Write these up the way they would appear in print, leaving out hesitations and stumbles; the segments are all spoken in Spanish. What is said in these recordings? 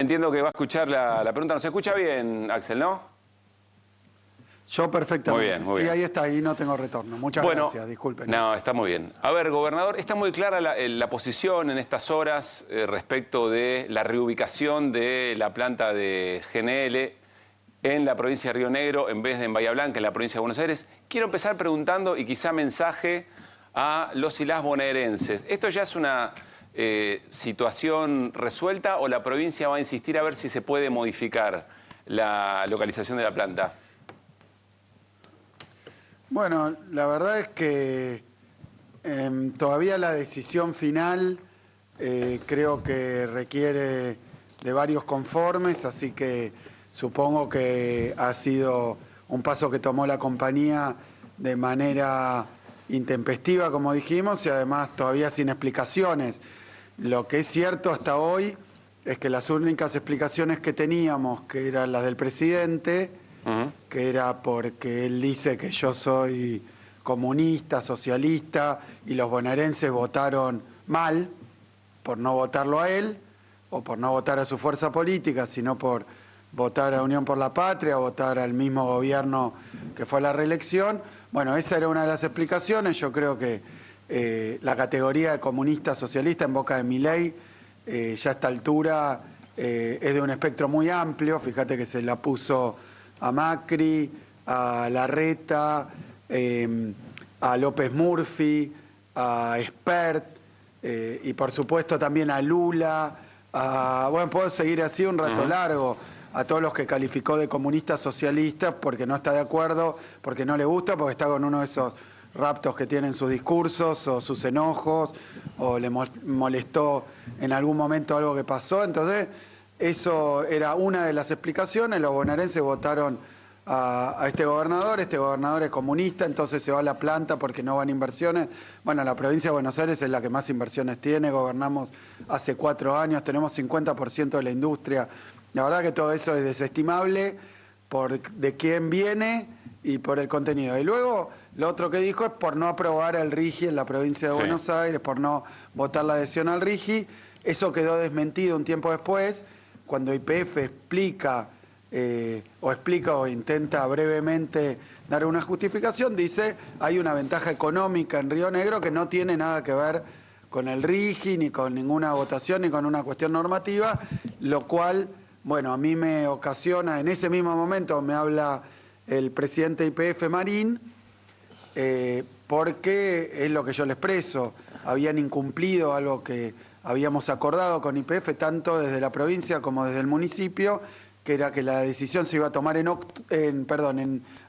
Entiendo que va a escuchar la pregunta. ¿Nos escucha bien, Axel, no? Yo perfectamente. Muy bien, muy bien. Sí, ahí está, ahí no tengo retorno. Muchas gracias, disculpen. No, está muy bien. A ver, gobernador, está muy clara la posición en estas horas respecto de la reubicación de la planta de GNL en la provincia de Río Negro en vez de en Bahía Blanca, en la provincia de Buenos Aires. Quiero empezar preguntando y quizá mensaje a los y las bonaerenses. ¿Esto ya es una situación resuelta o la provincia va a insistir a ver si se puede modificar la localización de la planta? Bueno, la verdad es que todavía la decisión final creo que requiere de varios conformes, así que supongo que ha sido un paso que tomó la compañía de manera intempestiva, como dijimos, y además todavía sin explicaciones. Lo que es cierto hasta hoy es que las únicas explicaciones que teníamos, que eran las del presidente, que era porque él dice que yo soy comunista, socialista, y los bonaerenses votaron mal por no votarlo a él, o por no votar a su fuerza política, sino por votar a Unión por la Patria, votar al mismo gobierno que fue a la reelección. Bueno, esa era una de las explicaciones. Yo creo que la categoría de comunista, socialista en boca de Milei, ya a esta altura es de un espectro muy amplio. Fíjate que se la puso a Macri, a Larreta, a López Murphy, a Espert, y por supuesto también a Lula, bueno, puedo seguir así un rato largo, a todos los que calificó de comunistas socialistas porque no está de acuerdo, porque no le gusta, porque está con uno de esos raptos que tienen sus discursos o sus enojos, o le molestó en algún momento algo que pasó. Entonces, eso era una de las explicaciones. Los bonaerenses votaron a este gobernador es comunista, entonces se va a la planta porque no van inversiones. Bueno, la provincia de Buenos Aires es la que más inversiones tiene, gobernamos hace 4 años, tenemos 50% de la industria. La verdad que todo eso es desestimable por de quién viene y por el contenido. Y luego, lo otro que dijo es por no aprobar el RIGI en la provincia de Buenos Aires, por no votar la adhesión al RIGI. Eso quedó desmentido un tiempo después, cuando YPF explica o intenta brevemente dar una justificación, dice hay una ventaja económica en Río Negro que no tiene nada que ver con el RIGI, ni con ninguna votación, ni con una cuestión normativa, lo cual, bueno, a mí me ocasiona, en ese mismo momento me habla el presidente de YPF, Marín, porque es lo que yo le expreso, habían incumplido algo que habíamos acordado con YPF, tanto desde la provincia como desde el municipio, que era que la decisión se iba a tomar en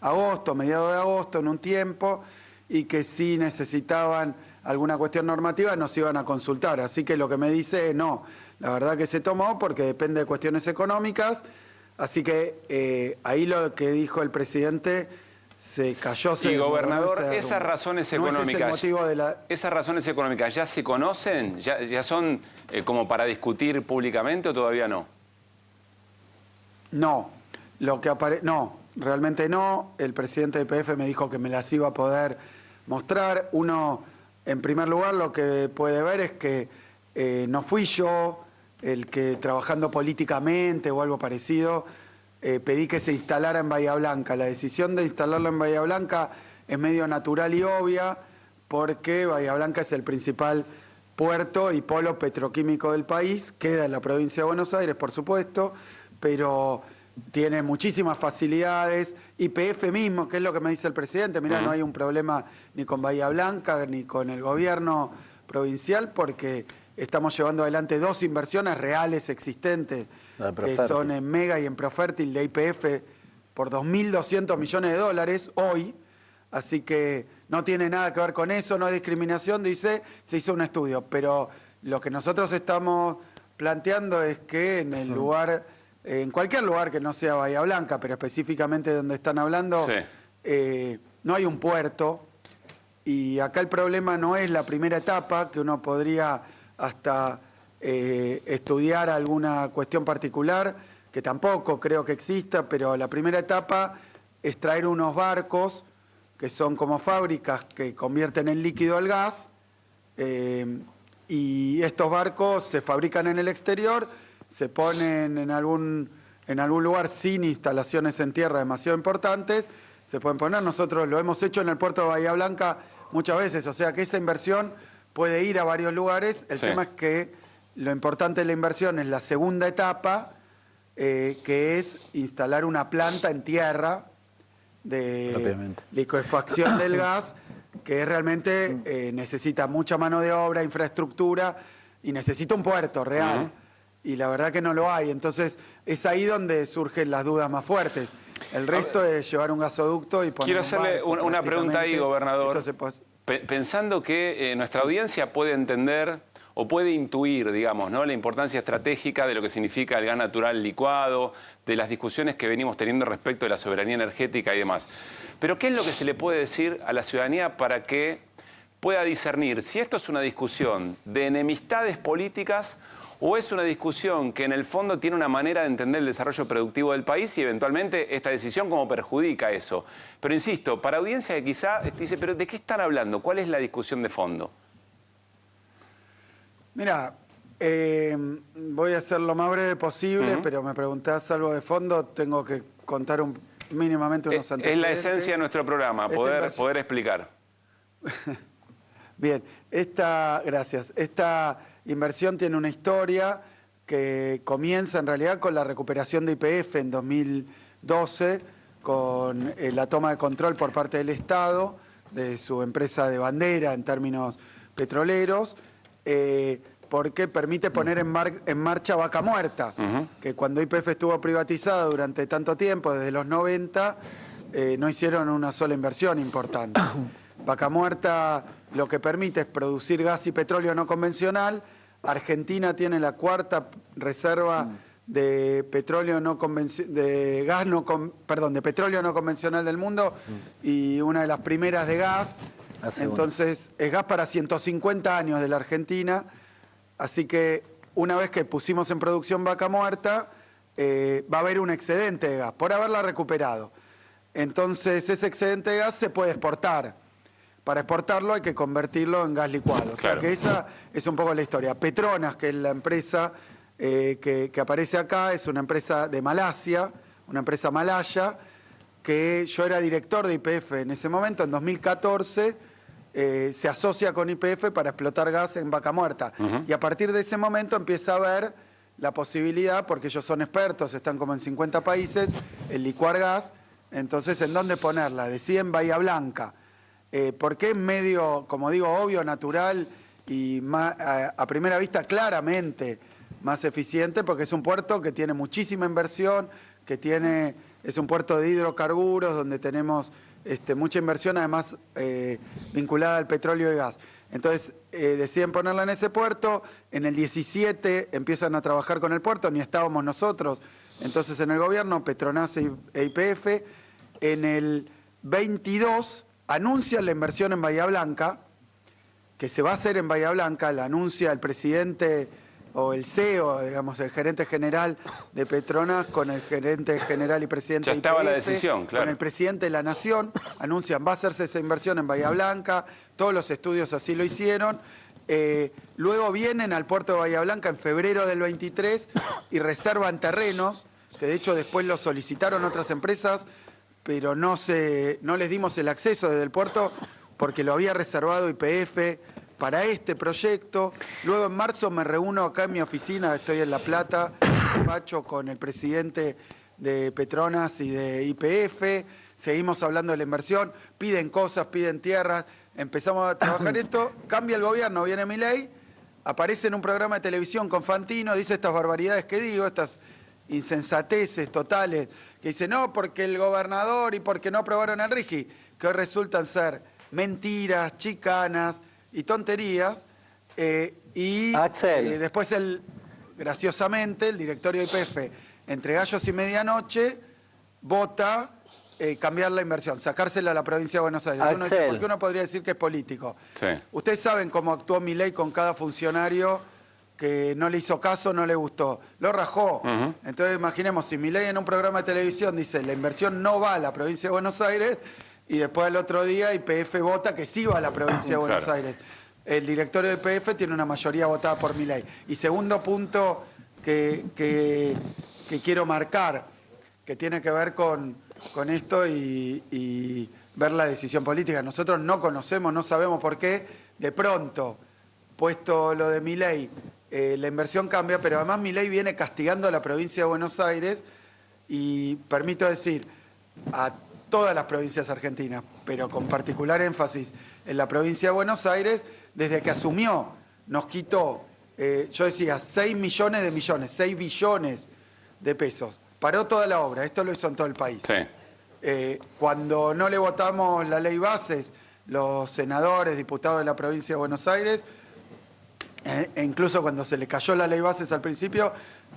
agosto, mediados de agosto, en un tiempo, y que si necesitaban alguna cuestión normativa nos iban a consultar. Así que lo que me dice es no, la verdad que se tomó porque depende de cuestiones económicas, así que ahí lo que dijo el presidente se cayó. Y gobernador, esas razones económicas, ¿esas razones económicas ya se conocen? ¿Ya son como para discutir públicamente o todavía no? No, no, realmente no. El presidente de YPF me dijo que me las iba a poder mostrar. Uno, en primer lugar, lo que puede ver es que no fui yo el que, trabajando políticamente o algo parecido, pedí que se instalara en Bahía Blanca. La decisión de instalarlo en Bahía Blanca es medio natural y obvia, porque Bahía Blanca es el principal puerto y polo petroquímico del país, queda en la provincia de Buenos Aires, por supuesto, pero tiene muchísimas facilidades. YPF mismo, que es lo que me dice el presidente, mirá, no hay un problema ni con Bahía Blanca ni con el gobierno provincial, porque estamos llevando adelante 2 inversiones reales existentes, que son en Mega y en Profértil de YPF, por $2.200 millones hoy, así que no tiene nada que ver con eso, no hay discriminación, dice, se hizo un estudio, pero lo que nosotros estamos planteando es que en el lugar, en cualquier lugar que no sea Bahía Blanca, pero específicamente donde están hablando, no hay un puerto, y acá el problema no es la primera etapa, que uno podría hasta estudiar alguna cuestión particular, que tampoco creo que exista, pero la primera etapa es traer unos barcos que son como fábricas que convierten en líquido el gas, y estos barcos se fabrican en el exterior se ponen en algún lugar sin instalaciones en tierra demasiado importantes, se pueden poner. Nosotros lo hemos hecho en el puerto de Bahía Blanca muchas veces, o sea que esa inversión puede ir a varios lugares. El tema es que lo importante de la inversión es la segunda etapa, que es instalar una planta en tierra de licuefacción del gas, que realmente necesita mucha mano de obra, infraestructura y necesita un puerto real. Y la verdad que no lo hay. Entonces es ahí donde surgen las dudas más fuertes. El resto es llevar un gasoducto y poner. Quiero hacerle una pregunta ahí, gobernador. Pensando que nuestra audiencia puede entender o puede intuir, digamos, ¿no?, la importancia estratégica de lo que significa el gas natural licuado, de las discusiones que venimos teniendo respecto de la soberanía energética y demás. Pero ¿qué es lo que se le puede decir a la ciudadanía para que pueda discernir si esto es una discusión de enemistades políticas o es una discusión que en el fondo tiene una manera de entender el desarrollo productivo del país y eventualmente esta decisión cómo perjudica eso? Pero insisto, para audiencia que quizá dice, ¿pero de qué están hablando? ¿Cuál es la discusión de fondo? Mira, voy a ser lo más breve posible, pero me preguntás algo de fondo, tengo que contar mínimamente unos antecedentes. Es la esencia de nuestro programa, poder explicar. Bien, gracias. Esta inversión tiene una historia que comienza en realidad con la recuperación de YPF en 2012, con la toma de control por parte del Estado de su empresa de bandera en términos petroleros, porque permite poner en marcha Vaca Muerta, que cuando YPF estuvo privatizada durante tanto tiempo, desde los 90, no hicieron una sola inversión importante. Vaca Muerta lo que permite es producir gas y petróleo no convencional. Argentina tiene la cuarta reserva de petróleo no convencional del mundo y una de las primeras de gas. Entonces es gas para 150 años de la Argentina. Así que una vez que pusimos en producción Vaca Muerta, va a haber un excedente de gas por haberla recuperado. Entonces ese excedente de gas se puede exportar. Para exportarlo hay que convertirlo en gas licuado. O sea que esa es un poco la historia. Petronas, que es la empresa que aparece acá, es una empresa de Malasia, una empresa malaya, que yo era director de YPF en ese momento, en 2014, se asocia con YPF para explotar gas en Vaca Muerta. Y a partir de ese momento empieza a ver la posibilidad, porque ellos son expertos, están como en 50 países, en licuar gas. Entonces, ¿en dónde ponerla? Decía en Bahía Blanca. Porque es medio, como digo, obvio, natural y a primera vista claramente más eficiente, porque es un puerto que tiene muchísima inversión, es un puerto de hidrocarburos donde tenemos mucha inversión, además vinculada al petróleo y gas. Entonces deciden ponerla en ese puerto. En el 17 empiezan a trabajar con el puerto, ni estábamos nosotros entonces en el gobierno, Petronas e YPF. En el 22 anuncian la inversión en Bahía Blanca, que se va a hacer en Bahía Blanca, la anuncia el presidente o el CEO, digamos, el gerente general de Petronas con el gerente general y presidente de YPF. Ya estaba la decisión, claro. Con el presidente de la Nación, anuncian, va a hacerse esa inversión en Bahía Blanca, todos los estudios así lo hicieron. Luego vienen al puerto de Bahía Blanca en febrero del 23 y reservan terrenos, que de hecho después lo solicitaron otras empresas, pero no les dimos el acceso desde el puerto porque lo había reservado YPF para este proyecto. Luego en marzo me reúno acá en mi oficina, estoy en La Plata, despacho con el presidente de Petronas y de YPF, seguimos hablando de la inversión, piden cosas, piden tierras, empezamos a trabajar esto, cambia el gobierno, viene Milei, aparece en un programa de televisión con Fantino, dice estas barbaridades que digo, estas insensateces totales, que dice no, porque el gobernador y porque no aprobaron el RIGI, que hoy resultan ser mentiras, chicanas y tonterías, después graciosamente, el directorio de YPF, entre gallos y medianoche, vota cambiar la inversión, sacársela a la provincia de Buenos Aires. Uno dice, ¿por qué uno podría decir que es político? Sí. Ustedes saben cómo actuó Milei con cada funcionario que no le hizo caso, no le gustó. Lo rajó. Entonces imaginemos, si Milei en un programa de televisión dice la inversión no va a la provincia de Buenos Aires, y después al otro día YPF vota que sí va a la provincia de Buenos Aires. El directorio de YPF tiene una mayoría votada por Milei. Y segundo punto que quiero marcar, que tiene que ver con esto y ver la decisión política. Nosotros no conocemos, no sabemos por qué, de pronto, puesto lo de Milei, la inversión cambia, pero además Milei viene castigando a la provincia de Buenos Aires y, permito decir, a todas las provincias argentinas, pero con particular énfasis en la provincia de Buenos Aires, desde que asumió, nos quitó, yo decía, 6 millones de millones, 6 billones de pesos. Paró toda la obra, esto lo hizo en todo el país. Sí. Cuando no le votamos la ley bases, los senadores, diputados de la provincia de Buenos Aires, e incluso cuando se le cayó la ley bases al principio,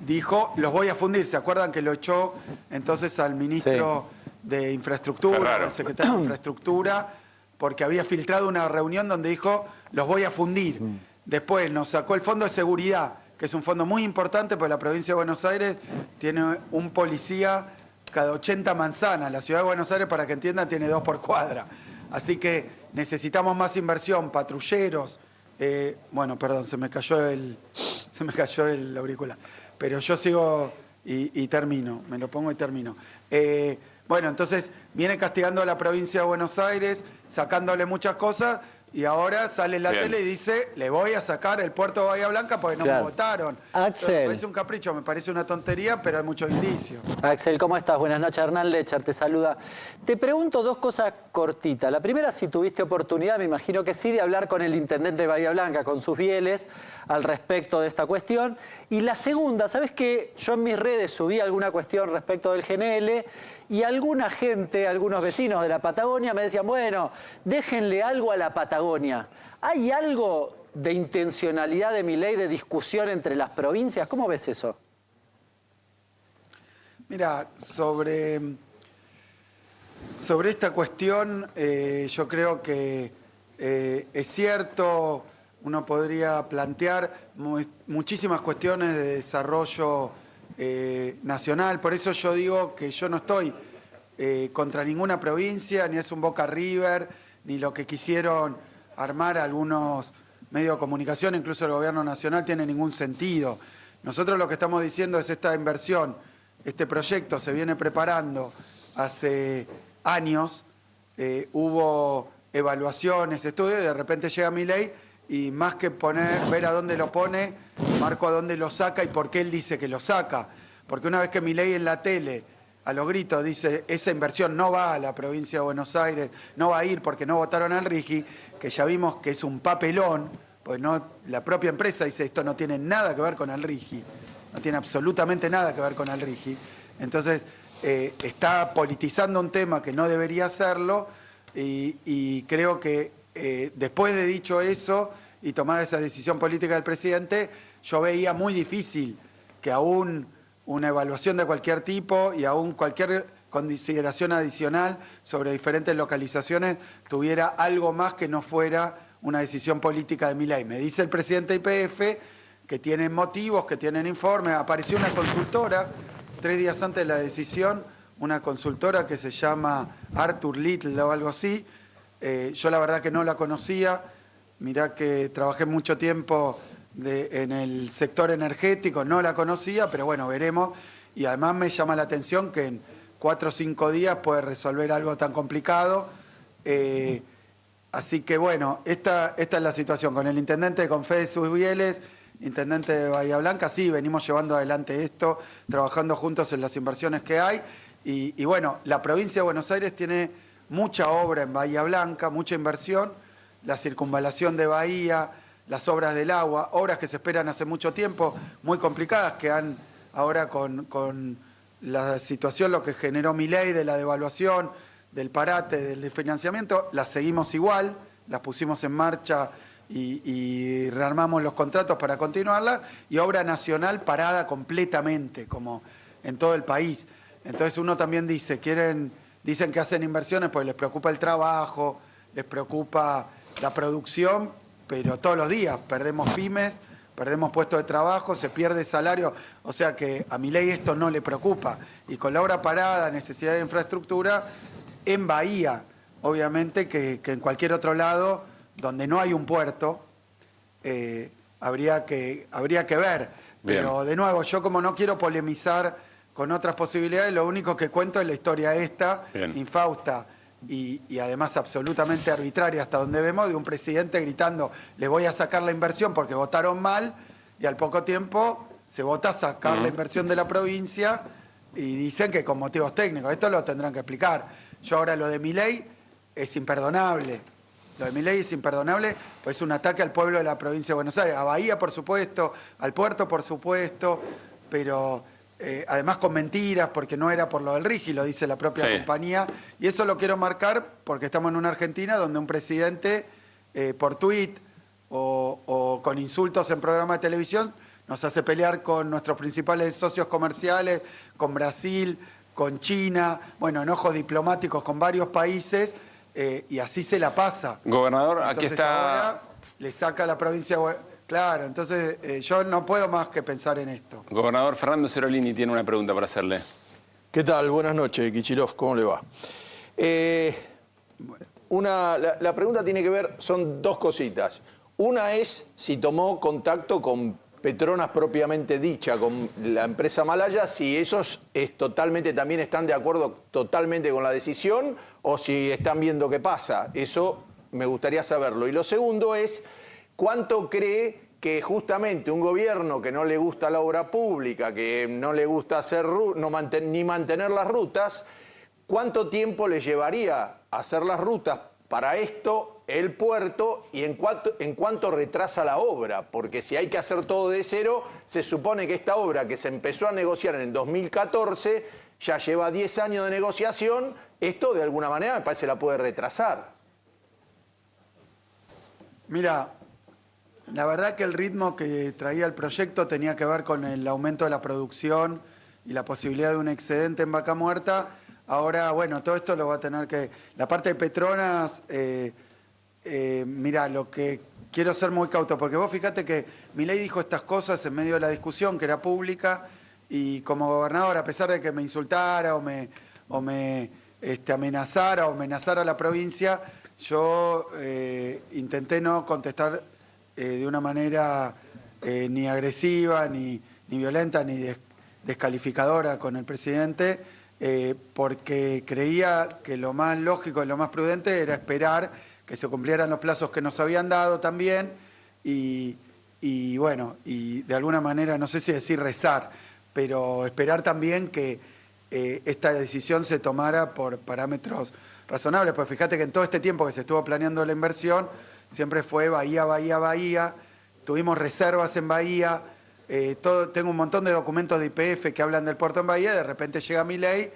dijo, los voy a fundir. ¿Se acuerdan que lo echó entonces al ministro de Infraestructura, Ferraro, al secretario de Infraestructura, porque había filtrado una reunión donde dijo, los voy a fundir? Después nos sacó el Fondo de Seguridad, que es un fondo muy importante porque la provincia de Buenos Aires tiene un policía cada 80 manzanas. La ciudad de Buenos Aires, para que entiendan, tiene 2 por cuadra. Así que necesitamos más inversión, patrulleros. Bueno, perdón, se me cayó el auricular. Pero yo sigo y termino, me lo pongo y termino. Bueno, entonces viene castigando a la provincia de Buenos Aires, sacándole muchas cosas, y ahora sale en la tele y dice, le voy a sacar el puerto de Bahía Blanca porque no me votaron. Axel. Me parece un capricho, me parece una tontería, pero hay muchos indicios. Axel, ¿cómo estás? Buenas noches, Hernán Lecher te saluda. Te pregunto 2 cosas cortitas. La primera, si tuviste oportunidad, me imagino que sí, de hablar con el intendente de Bahía Blanca, con sus Bieles, al respecto de esta cuestión. Y la segunda, ¿sabes qué? Yo en mis redes subí alguna cuestión respecto del GNL y alguna gente, algunos vecinos de la Patagonia me decían, bueno, déjenle algo a la Patagonia. ¿Hay algo de intencionalidad de Milei, de discusión entre las provincias? ¿Cómo ves eso? Mira, sobre esta cuestión, yo creo que es cierto, uno podría plantear muchísimas cuestiones de desarrollo nacional. Por eso yo digo que yo no estoy contra ninguna provincia, ni es un Boca River, ni lo que quisieron armar algunos medios de comunicación, incluso el gobierno nacional, tiene ningún sentido. Nosotros lo que estamos diciendo es esta inversión, este proyecto se viene preparando hace años, hubo evaluaciones, estudios, y de repente llega Milei y más que ver a dónde lo pone, marco a dónde lo saca y por qué él dice que lo saca. Porque una vez que Milei en la tele, a los gritos, dice esa inversión no va a la provincia de Buenos Aires, no va a ir porque no votaron al RIGI, que ya vimos que es un papelón, pues no, la propia empresa dice esto no tiene nada que ver con el RIGI, no tiene absolutamente nada que ver con el RIGI. Entonces, está politizando un tema que no debería hacerlo y creo que después de dicho eso y tomada esa decisión política del presidente, yo veía muy difícil que aún una evaluación de cualquier tipo y aún cualquier consideración adicional sobre diferentes localizaciones tuviera algo más que no fuera una decisión política de Milei. Me dice el presidente de YPF que tienen motivos, que tienen informes. Apareció una consultora 3 días antes de la decisión, una consultora que se llama Arthur Little o algo así. Yo la verdad que no la conocía. Mirá que trabajé mucho tiempo en el sector energético, no la conocía, pero bueno, veremos. Y además me llama la atención que en 4 o 5 días puede resolver algo tan complicado. Así que bueno, esta es la situación. Con el intendente, con Fede Susbieles, intendente de Bahía Blanca, sí, venimos llevando adelante esto, trabajando juntos en las inversiones que hay. Y bueno, la provincia de Buenos Aires tiene mucha obra en Bahía Blanca, mucha inversión, la circunvalación de Bahía, las obras del agua, obras que se esperan hace mucho tiempo, muy complicadas, que han ahora con la situación, lo que generó Milei de la devaluación, del parate, del financiamiento, las seguimos igual, las pusimos en marcha y rearmamos los contratos para continuarla, y obra nacional parada completamente, como en todo el país. Entonces uno también dice, dicen que hacen inversiones porque les preocupa el trabajo, les preocupa la producción, pero todos los días perdemos pymes, perdemos puestos de trabajo, se pierde salario, o sea que a Milei esto no le preocupa. Y con la obra parada, necesidad de infraestructura, en Bahía, obviamente que en cualquier otro lado donde no hay un puerto, habría que ver. Bien. Pero de nuevo, yo como no quiero polemizar con otras posibilidades, lo único que cuento es la historia esta, Bien. infausta y además absolutamente arbitraria hasta donde vemos, de un presidente gritando, le voy a sacar la inversión porque votaron mal, y al poco tiempo se vota a sacar la inversión de la provincia y dicen que con motivos técnicos. Esto lo tendrán que explicar. Yo ahora lo de Milei es imperdonable. Lo de Milei es imperdonable, pues es un ataque al pueblo de la provincia de Buenos Aires, a Bahía por supuesto, al puerto por supuesto, pero además con mentiras, porque no era por lo del RIGI, lo dice la propia compañía, y eso lo quiero marcar porque estamos en una Argentina donde un presidente por tuit o con insultos en programa de televisión nos hace pelear con nuestros principales socios comerciales, con Brasil, con China, bueno, enojos diplomáticos con varios países, y así se la pasa. Gobernador, Entonces, aquí está... ahora le saca a la provincia... Claro, entonces yo no puedo más que pensar en esto. Gobernador Fernando Cerolini tiene una pregunta para hacerle. ¿Qué tal? Buenas noches, Kichilov, ¿cómo le va? La pregunta tiene que ver, son dos cositas. Una es si tomó contacto con Petronas propiamente dicha, con la empresa malaya, si esos totalmente también están de acuerdo totalmente con la decisión o si están viendo qué pasa. Eso me gustaría saberlo. Y lo segundo es, ¿cuánto cree que justamente un gobierno que no le gusta la obra pública, que no le gusta hacer ni mantener las rutas, cuánto tiempo le llevaría hacer las rutas para esto, el puerto, y en cuánto retrasa la obra? Porque si hay que hacer todo de cero, se supone que esta obra que se empezó a negociar en el 2014 ya lleva 10 años de negociación. Esto de alguna manera me parece la puede retrasar. Mira, la verdad que el ritmo que traía el proyecto tenía que ver con el aumento de la producción y la posibilidad de un excedente en Vaca Muerta. Ahora, bueno, todo esto lo va a tener que... La parte de Petronas, mira, lo que quiero ser muy cauto, porque vos fíjate que Milei dijo estas cosas en medio de la discusión, que era pública, y como gobernador, a pesar de que me insultara o me amenazara o amenazara a la provincia, yo intenté no contestar de una manera ni agresiva, ni violenta, ni descalificadora con el presidente, porque creía que lo más lógico y lo más prudente era esperar que se cumplieran los plazos que nos habían dado también y bueno, y de alguna manera, no sé si decir rezar, pero esperar también que esta decisión se tomara por parámetros razonables, pues fíjate que en todo este tiempo que se estuvo planeando la inversión, siempre fue Bahía, Bahía, Bahía, tuvimos reservas en Bahía, tengo un montón de documentos de YPF que hablan del puerto en Bahía, de repente llega Milei,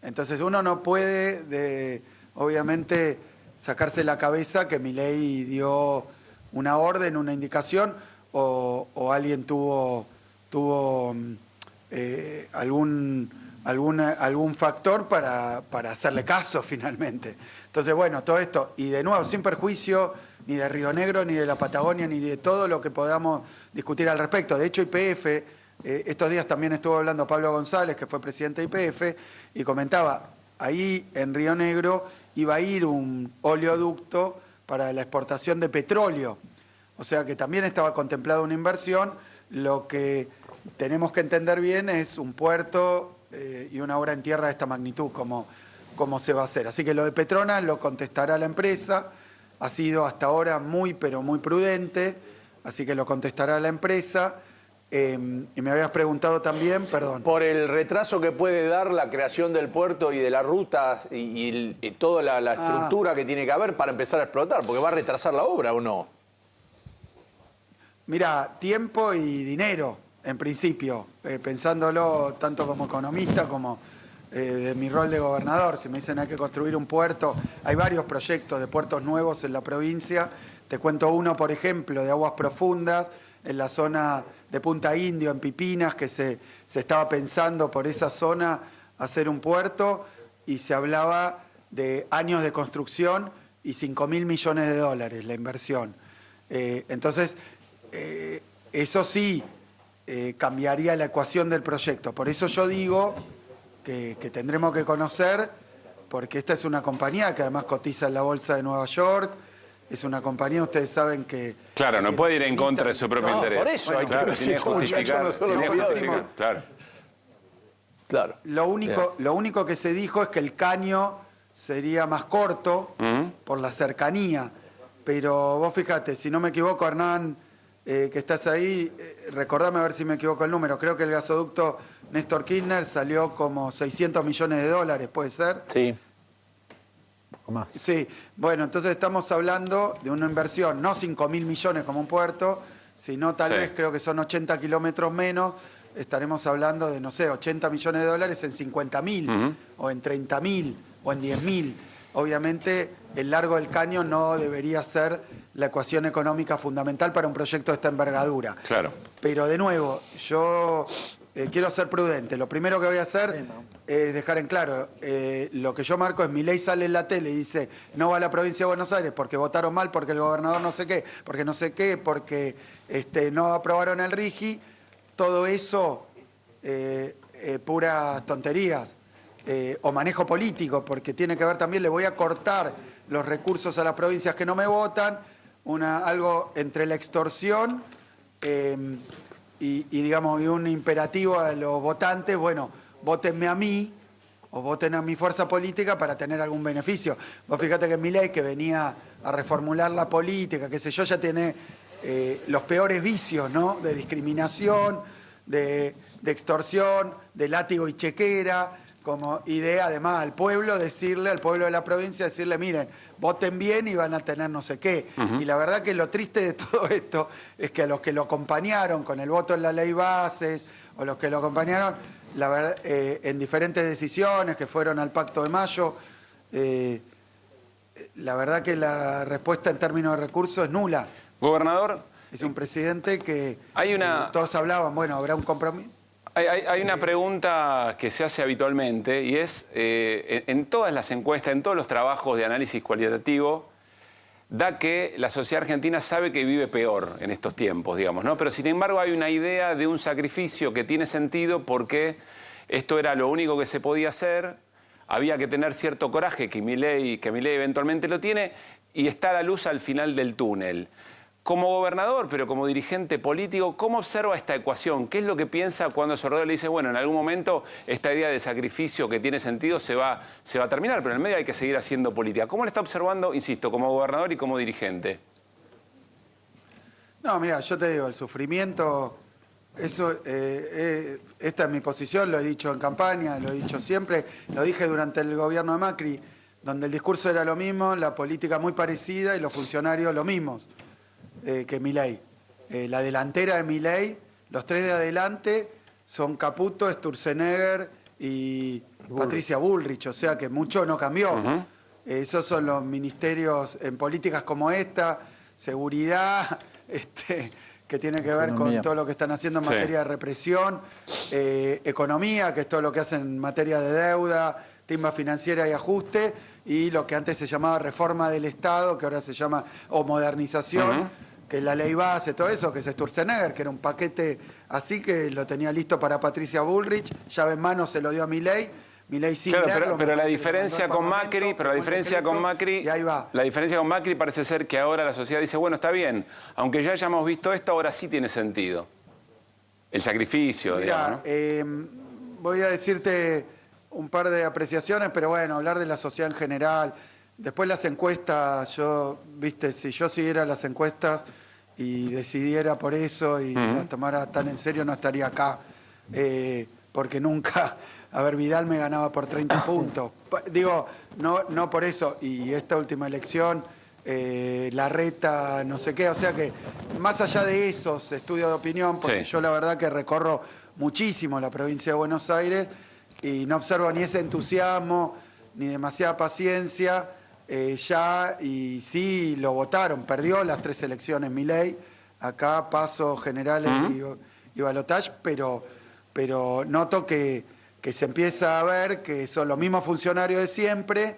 entonces uno no puede, obviamente, sacarse la cabeza que Milei dio una orden, una indicación, o alguien tuvo algún factor para hacerle caso finalmente. Entonces, bueno, todo esto, y de nuevo, sin perjuicio ni de Río Negro, ni de la Patagonia, ni de todo lo que podamos discutir al respecto. De hecho, YPF, estos días también estuvo hablando Pablo González, que fue presidente de YPF, y comentaba, ahí en Río Negro iba a ir un oleoducto para la exportación de petróleo. O sea que también estaba contemplada una inversión. Lo que tenemos que entender bien es un puerto y una obra en tierra de esta magnitud, cómo se va a hacer. Así que lo de Petronas lo contestará la empresa. Ha sido hasta ahora muy, pero muy prudente, así que lo contestará la empresa. Y me habías preguntado también, perdón. Por el retraso que puede dar la creación del puerto y de la ruta y toda la estructura que tiene que haber para empezar a explotar, porque va a retrasar la obra, ¿o no? Mira, tiempo y dinero, en principio, pensándolo tanto como economista como de mi rol de gobernador. Si me dicen hay que construir un puerto, hay varios proyectos de puertos nuevos en la provincia. Te cuento uno, por ejemplo, de aguas profundas, en la zona de Punta Indio, en Pipinas, que se estaba pensando por esa zona hacer un puerto y se hablaba de años de construcción y $5.000 millones la inversión. Entonces, eso sí cambiaría la ecuación del proyecto. Por eso yo digo que tendremos que conocer, porque esta es una compañía que además cotiza en la Bolsa de Nueva York, es una compañía, ustedes saben que... Claro, no puede ir en contra de su propio No, interés. por eso hay que Claro, ver si tiene que estos muchachos justificar, no son tiene que olvidados. justificar, claro. Claro. Lo único que se dijo es que el caño sería más corto por la cercanía. Pero vos fíjate, si no me equivoco, Hernán, que estás ahí, recordame a ver si me equivoco el número. Creo que el gasoducto Néstor Kirchner salió como $600 millones, ¿puede ser? Sí. O más. Sí, bueno, entonces estamos hablando de una inversión, no 5.000 millones como un puerto, sino tal vez creo que son 80 kilómetros menos. Estaremos hablando de, no sé, $80 millones en 50.000, o en 30.000, o en 10.000. Obviamente, el largo del caño no debería ser la ecuación económica fundamental para un proyecto de esta envergadura. Claro. Pero, de nuevo, yo quiero ser prudente. Lo primero que voy a hacer es dejar en claro, lo que yo marco es: Milei sale en la tele y dice, no va a la provincia de Buenos Aires porque votaron mal, porque el gobernador no sé qué, porque no aprobaron el RIGI. Todo eso, puras tonterías, o manejo político, porque tiene que ver también, le voy a cortar los recursos a las provincias que no me votan, algo entre la extorsión y digamos, y un imperativo a los votantes: bueno, vótenme a mí, o voten a mi fuerza política para tener algún beneficio. Vos fíjate que Milei, que venía a reformular la política, qué sé yo, ya tiene los peores vicios, ¿no? De discriminación, de extorsión, de látigo y chequera, como idea, además, al pueblo de la provincia, decirle, miren, voten bien y van a tener no sé qué. Y la verdad que lo triste de todo esto es que a los que lo acompañaron con el voto en la ley bases, o los que lo acompañaron, la verdad, en diferentes decisiones que fueron al Pacto de Mayo, la verdad que la respuesta en términos de recursos es nula. Gobernador, Es un presidente que todos hablaban, bueno, habrá un compromiso. hay una pregunta que se hace habitualmente y es, en todas las encuestas, en todos los trabajos de análisis cualitativo, da que la sociedad argentina sabe que vive peor en estos tiempos, digamos, ¿no? Pero sin embargo hay una idea de un sacrificio que tiene sentido porque esto era lo único que se podía hacer, había que tener cierto coraje, que Milei eventualmente lo tiene, y está la luz al final del túnel. Como gobernador, pero como dirigente político, ¿cómo observa esta ecuación? ¿Qué es lo que piensa cuando su alrededor le dice, bueno, en algún momento esta idea de sacrificio que tiene sentido se va a terminar, pero en el medio hay que seguir haciendo política? ¿Cómo lo está observando, insisto, como gobernador y como dirigente? No, mira, yo te digo, el sufrimiento, eso, esta es mi posición, lo he dicho en campaña, lo he dicho siempre, lo dije durante el gobierno de Macri, donde el discurso era lo mismo, la política muy parecida y los funcionarios lo mismos que Milei. La delantera de Milei, los tres de adelante son Caputo, Sturzenegger y Patricia Bullrich, o sea que mucho no cambió. Esos son los ministerios en políticas como esta, seguridad, que tiene que ver con todo lo que están haciendo en materia de represión, economía, que es todo lo que hacen en materia de deuda, timba financiera y ajuste, y lo que antes se llamaba reforma del Estado, que ahora se llama o modernización, que es la ley base, todo eso, que es Sturzenegger, que era un paquete así que lo tenía listo para Patricia Bullrich, llave en mano se lo dio a Milei sin claro, leerlo, pero la parece que diferencia lo mandó con al Macri, y ahí va. La diferencia con Macri parece ser que ahora la sociedad dice, bueno, está bien, aunque ya hayamos visto esto, ahora sí tiene sentido. El sacrificio, Mirá, digamos, ¿no? Voy a decirte un par de apreciaciones, pero bueno, hablar de la sociedad en general. Después las encuestas, si yo siguiera las encuestas y decidiera por eso y las tomara tan en serio, no estaría acá, porque nunca, Vidal me ganaba por 30 puntos. Digo, no por eso, y esta última elección, Larreta, no sé qué, o sea que más allá de esos estudios de opinión, porque yo la verdad que recorro muchísimo la provincia de Buenos Aires y no observo ni ese entusiasmo, ni demasiada paciencia, y sí lo votaron, perdió las 3 elecciones Milei, acá paso generales y balotaje, pero noto que se empieza a ver que son los mismos funcionarios de siempre,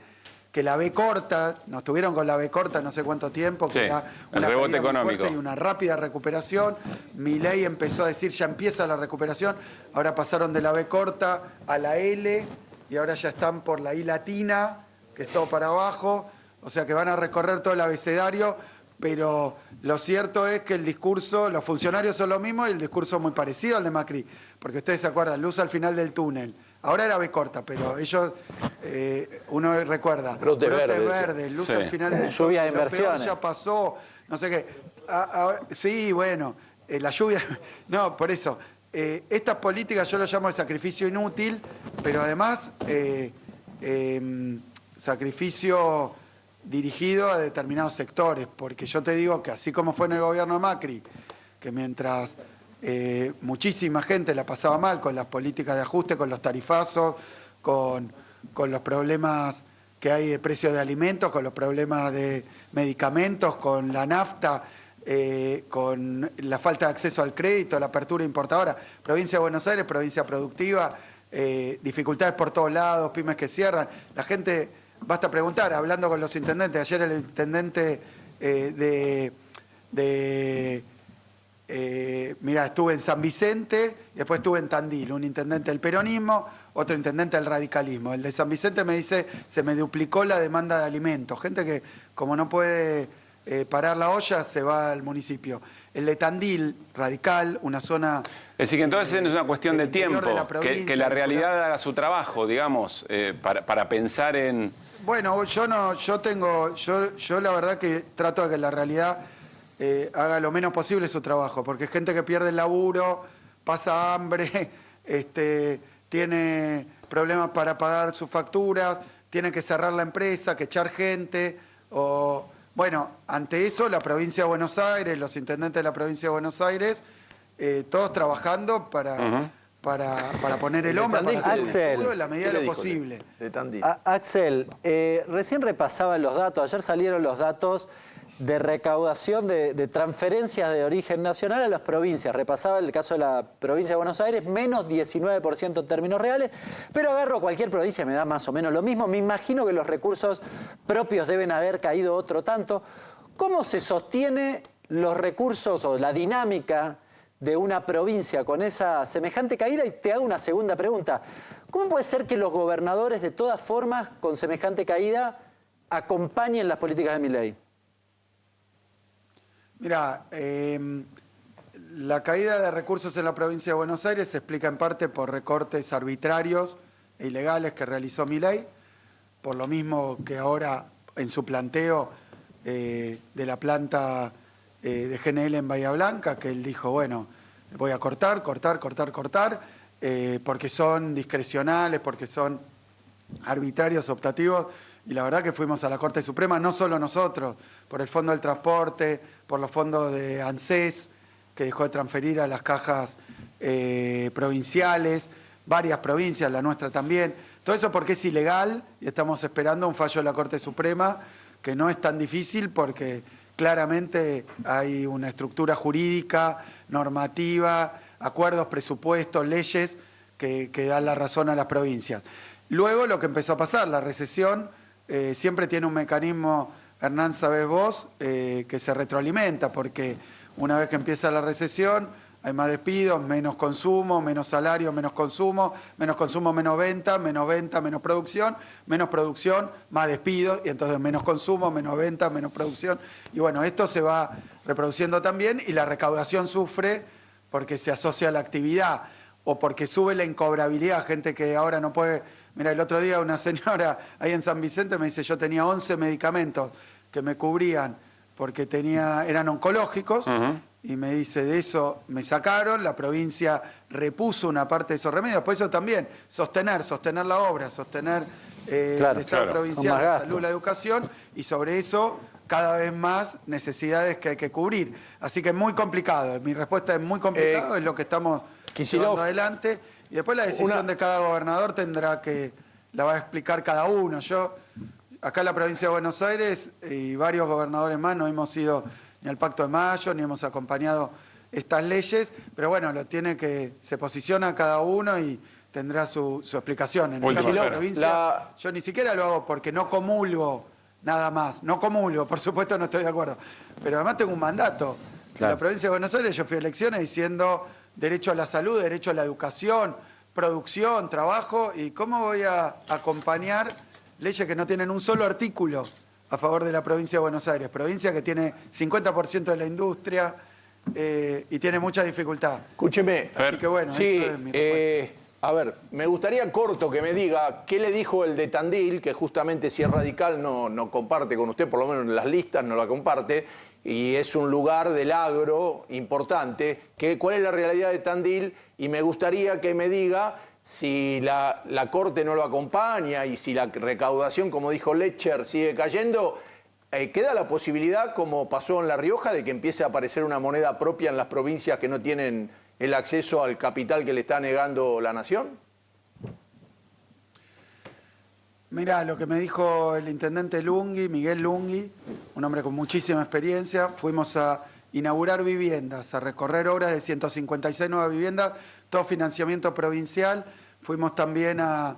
que la B corta, nos tuvieron con la B corta no sé cuánto tiempo, que era una el rebote económico y una rápida recuperación. Milei empezó a decir, ya empieza la recuperación, ahora pasaron de la B corta a la L y ahora ya están por la I latina, que es todo para abajo. O sea que van a recorrer todo el abecedario, pero lo cierto es que el discurso, los funcionarios son lo mismo y el discurso es muy parecido al de Macri. Porque ustedes se acuerdan, luz al final del túnel. Ahora era B corta, pero ellos, uno recuerda, brote verde, luz sí. al final del túnel. Lluvia de Lo peor inversiones. ya pasó, no sé qué. Sí, bueno, la lluvia, no, por eso. Estas políticas yo lo llamo de sacrificio inútil, pero además sacrificio dirigido a determinados sectores, porque yo te digo que así como fue en el gobierno de Macri, que mientras muchísima gente la pasaba mal con las políticas de ajuste, con los tarifazos, con los problemas que hay de precios de alimentos, con los problemas de medicamentos, con la nafta, con la falta de acceso al crédito, la apertura importadora, provincia de Buenos Aires, provincia productiva, dificultades por todos lados, pymes que cierran. La gente, basta preguntar, hablando con los intendentes, ayer el intendente mirá, estuve en San Vicente, y después estuve en Tandil, un intendente del peronismo, otro intendente del radicalismo. El de San Vicente me dice, se me duplicó la demanda de alimentos. Gente que, como no puede parar la olla, se va al municipio. El de Tandil, radical, una zona... Es decir, que entonces es una cuestión de tiempo, de la provincia, que la realidad haga su trabajo, digamos, para pensar en... Bueno, yo la verdad que trato de que la realidad haga lo menos posible su trabajo, porque es gente que pierde el laburo, pasa hambre, tiene problemas para pagar sus facturas, tiene que cerrar la empresa, que echar gente, o... Bueno, ante eso la provincia de Buenos Aires, los intendentes de la provincia de Buenos Aires, todos trabajando para poner el hombro, para hacer el escudo en la medida de lo posible. De Tandil. Axel, recién repasaba los datos, ayer salieron los datos de recaudación de transferencias de origen nacional a las provincias. Repasaba el caso de la provincia de Buenos Aires, menos 19% en términos reales, pero agarro cualquier provincia, me da más o menos lo mismo. Me imagino que los recursos propios deben haber caído otro tanto. ¿Cómo se sostiene los recursos o la dinámica de una provincia con esa semejante caída? Y te hago una segunda pregunta. ¿Cómo puede ser que los gobernadores, de todas formas, con semejante caída, acompañen las políticas de Milei? Mira, la caída de recursos en la provincia de Buenos Aires se explica en parte por recortes arbitrarios e ilegales que realizó Milei, por lo mismo que ahora en su planteo de la planta de GNL en Bahía Blanca, que él dijo, bueno, voy a cortar, porque son discrecionales, porque son arbitrarios, optativos, y la verdad que fuimos a la Corte Suprema, no solo nosotros, por el Fondo del Transporte, por los fondos de ANSES, que dejó de transferir a las cajas provinciales, varias provincias, la nuestra también. Todo eso porque es ilegal y estamos esperando un fallo de la Corte Suprema, que no es tan difícil porque claramente hay una estructura jurídica, normativa, acuerdos, presupuestos, leyes que dan la razón a las provincias. Luego lo que empezó a pasar, la recesión siempre tiene un mecanismo, Hernán, sabés vos, que se retroalimenta, porque una vez que empieza la recesión hay más despidos, menos consumo, menos salario, menos consumo, menos venta, menos producción, más despidos, y entonces menos consumo, menos venta, menos producción. Y bueno, esto se va reproduciendo también y la recaudación sufre porque se asocia a la actividad o porque sube la incobrabilidad, gente que ahora no puede... Mira, el otro día una señora ahí en San Vicente me dice, yo tenía 11 medicamentos que me cubrían porque eran oncológicos, y me dice, de eso me sacaron, la provincia repuso una parte de esos remedios, por eso también, sostener la obra, sostener el Estado provincial, la salud, la educación, y sobre eso cada vez más necesidades que hay que cubrir. Así que es muy complicado, mi respuesta es muy complicado, es lo que estamos llevando adelante. Y después la decisión de cada gobernador la va a explicar cada uno. Yo, acá en la provincia de Buenos Aires, y varios gobernadores más, no hemos ido ni al Pacto de Mayo, ni hemos acompañado estas leyes, pero bueno, se posiciona cada uno y tendrá su explicación. En el caso de la provincia, yo ni siquiera lo hago porque no comulgo nada más. No comulgo, por supuesto no estoy de acuerdo. Pero además tengo un mandato. En la provincia de Buenos Aires yo fui a elecciones diciendo derecho a la salud, derecho a la educación, producción, trabajo, y cómo voy a acompañar leyes que no tienen un solo artículo a favor de la provincia de Buenos Aires, provincia que tiene 50% de la industria y tiene mucha dificultad. Escúcheme. Así que bueno, sí, eso es mi respuesta. a ver, me gustaría corto que me diga qué le dijo el de Tandil, que justamente si es radical no comparte con usted, por lo menos en las listas no la comparte, y es un lugar del agro importante. ¿Cuál es la realidad de Tandil? Y me gustaría que me diga si la Corte no lo acompaña y si la recaudación, como dijo Lecher, sigue cayendo. ¿Queda la posibilidad, como pasó en La Rioja, de que empiece a aparecer una moneda propia en las provincias que no tienen el acceso al capital que le está negando la nación? Mirá, lo que me dijo el intendente Lungui, Miguel Lungui, un hombre con muchísima experiencia, fuimos a inaugurar viviendas, a recorrer obras de 156 nuevas viviendas, todo financiamiento provincial. Fuimos también a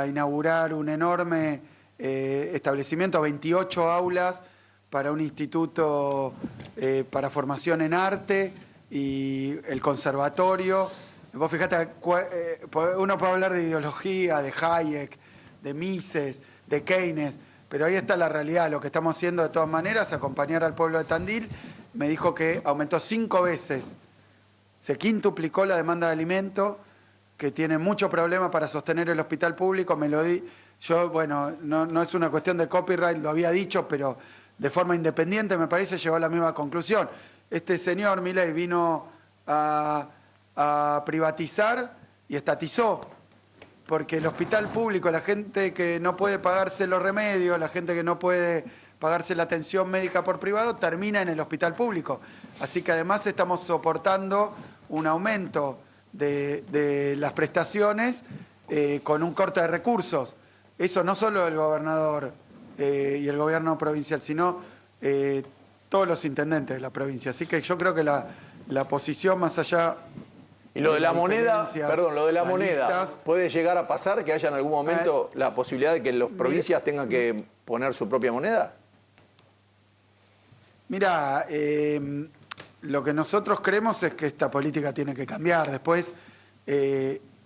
inaugurar un enorme establecimiento, 28 aulas para un instituto para formación en arte y el conservatorio. Vos fijate, uno puede hablar de ideología, de Hayek, de Mises, de Keynes, pero ahí está la realidad. Lo que estamos haciendo de todas maneras, acompañar al pueblo de Tandil. Me dijo que aumentó 5 veces, se quintuplicó la demanda de alimento, que tiene mucho problema para sostener el hospital público. Me lo di, yo, bueno, no es una cuestión de copyright, lo había dicho, pero de forma independiente me parece llegó a la misma conclusión. Este señor Milei vino a privatizar y estatizó, porque el hospital público, la gente que no puede pagarse los remedios, la gente que no puede pagarse la atención médica por privado, termina en el hospital público. Así que además estamos soportando un aumento de las prestaciones con un corte de recursos. Eso no solo el gobernador y el gobierno provincial, sino todos los intendentes de la provincia. Así que yo creo que la posición más allá... Y lo de la moneda, perdón, lo de la moneda, listas, ¿puede llegar a pasar que haya en algún momento la posibilidad de que las provincias tengan que poner su propia moneda? Mira, lo que nosotros creemos es que esta política tiene que cambiar después,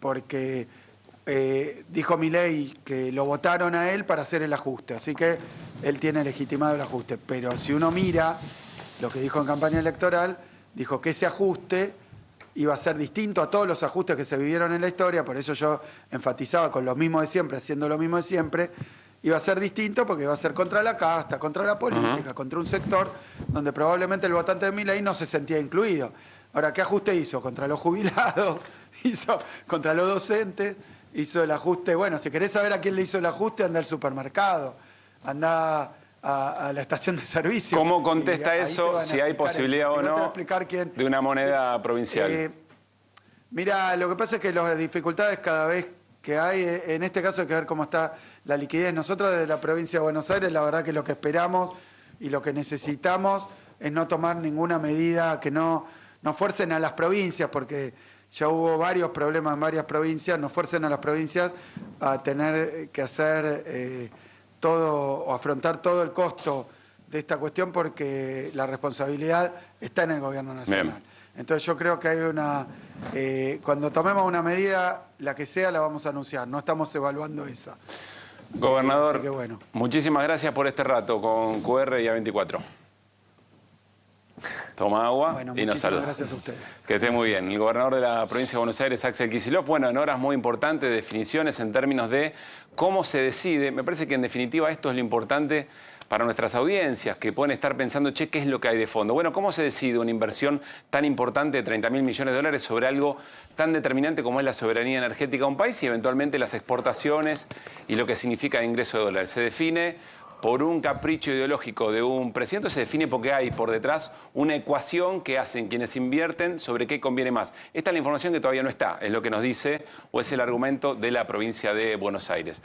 porque dijo Milei que lo votaron a él para hacer el ajuste, así que él tiene legitimado el ajuste. Pero si uno mira lo que dijo en campaña electoral, dijo que ese ajuste iba a ser distinto a todos los ajustes que se vivieron en la historia, por eso yo enfatizaba con lo mismo de siempre, haciendo lo mismo de siempre. Iba a ser distinto porque iba a ser contra la casta, contra la política, contra un sector donde probablemente el votante de Milei no se sentía incluido. Ahora, ¿qué ajuste hizo? Contra los jubilados, hizo contra los docentes, hizo el ajuste. Bueno, si querés saber a quién le hizo el ajuste, anda al supermercado, anda a la estación de servicio. ¿Cómo contesta eso, si hay posibilidad o no de una moneda provincial? Mira, lo que pasa es que las dificultades cada vez que hay, en este caso hay que ver cómo está la liquidez. Nosotros desde la provincia de Buenos Aires, la verdad que lo que esperamos y lo que necesitamos es no tomar ninguna medida que no fuercen a las provincias, porque ya hubo varios problemas en varias provincias, no fuercen a las provincias a tener que hacer todo o afrontar todo el costo de esta cuestión, porque la responsabilidad está en el gobierno nacional. Bien. Entonces yo creo que hay cuando tomemos una medida, la que sea, la vamos a anunciar. No estamos evaluando esa. Gobernador, así que bueno. Muchísimas gracias por este rato con QR y A24. Toma agua y nos saluda. Gracias a ustedes. Que esté muy bien. El gobernador de la provincia de Buenos Aires, Axel Kicillof, bueno, en horas muy importantes, definiciones en términos de cómo se decide. Me parece que en definitiva esto es lo importante para nuestras audiencias, que pueden estar pensando, che, ¿qué es lo que hay de fondo? Bueno, ¿cómo se decide una inversión tan importante de 30.000 millones de dólares sobre algo tan determinante como es la soberanía energética de un país y eventualmente las exportaciones y lo que significa el ingreso de dólares? Se define por un capricho ideológico de un presidente, se define porque hay por detrás una ecuación que hacen quienes invierten sobre qué conviene más. Esta es la información que todavía no está, es lo que nos dice o es el argumento de la provincia de Buenos Aires.